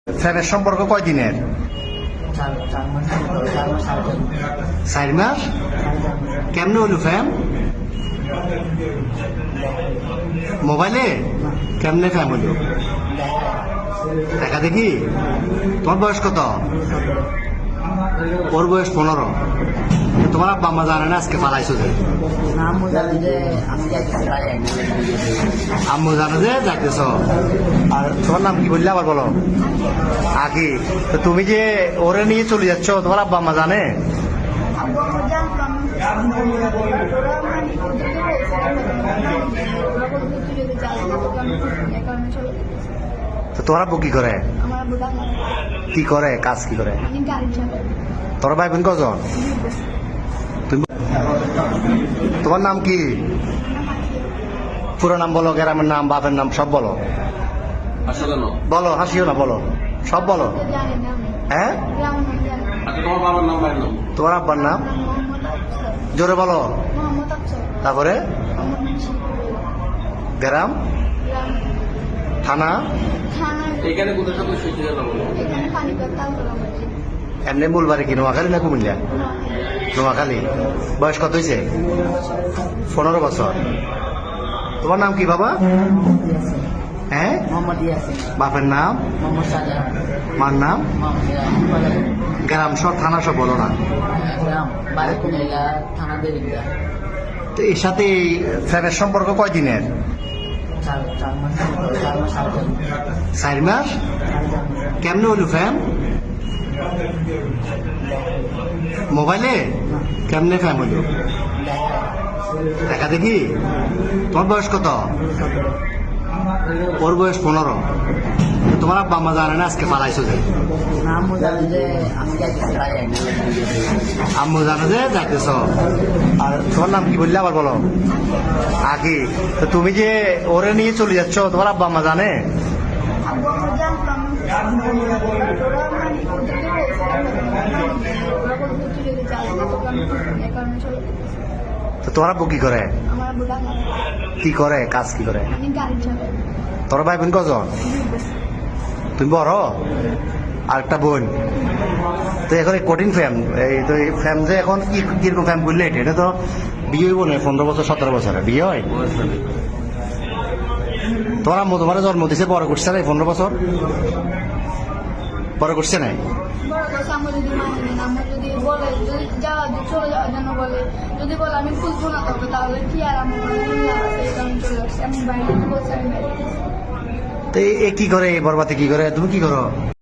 ফ্যানের সম্পর্ক কয় দিনের? 4 মাস। কেমনে হইল ফ্যান? মোবাইলে? কেমনে ফ্যান হইল? দেখা দেখি। তোমার বয়স কত? ওর বয়স 15। তোমার আব্বা আম্মা জানে না আজকে পালাইছো যে? আম্মু জানে যে যাইতেছ। আর তোমার নাম কি বললে আবার বলো? আকি। তো তুমি যে ওরে নিয়ে চলে যাচ্ছ, তোমার আব্বা আম্মা জানে? তো তোমার আব্বু কি করে? কি করে কাজ, কি করে? তোর ভাই বোন কজন? তুমি তোমার নাম কি? পুরো নাম বলো, গ্রামের নাম, বাপের নাম সব বলো। বলো, হাসিও না, বলো সব বলো। হ্যাঁ, তোমার আব্বার নাম জোরে বলো। তারপরে গ্রাম, থানা, এমনি মূলবাড়ি কি নোয়াখালী না কুমিল্লা? নোয়াখালী। বয়স কত হয়েছে? 15 বছর। তোমার নাম কি বাবা? হ্যাঁ, বাপের নাম, মার নাম, গ্রাম সব, থানা সব বলো না। তো এর সাথে ফ্যানের সম্পর্ক কয় দিনের? 4 মাস। কেমনে হইল ফ্যান? মোবাইলে? কেমনে ফ্যান হইল? দেখা দেখি। তোমার বয়স কত? ওর বয়স 15। তোমার আব্বা আম্মা জানে না আজকে পালাইছো যে? আম্মু জানে যে যাইতেছ। আর তোমার নাম কি বললে আবার বলো? আকি। তো তুমি যে ওরে নিয়ে চলে যাচ্ছ, তোমার আব্বা আম্মা জানে? তো তোমার আব্বু কি করে? কি করে কাজ, কি করে? তোর ভাই বোন কজন? তুমি বড়? আর একটা বোন। তো এখন এই কঠিন ফ্যাম, এই তো এই ফ্যাম যে এখন কিরকম ফ্যাম বললে এটা তো বিয়ে হইব না? 15 বছর 17 বছরে বিয়ে হয়? তোমার আম্মু তোমার জন্ম দিছে, বড় করছে না 15 বছর? বড় করছে নাই? তো এ কি করে, এই বরবাতে কি করে, তুমি কি করো?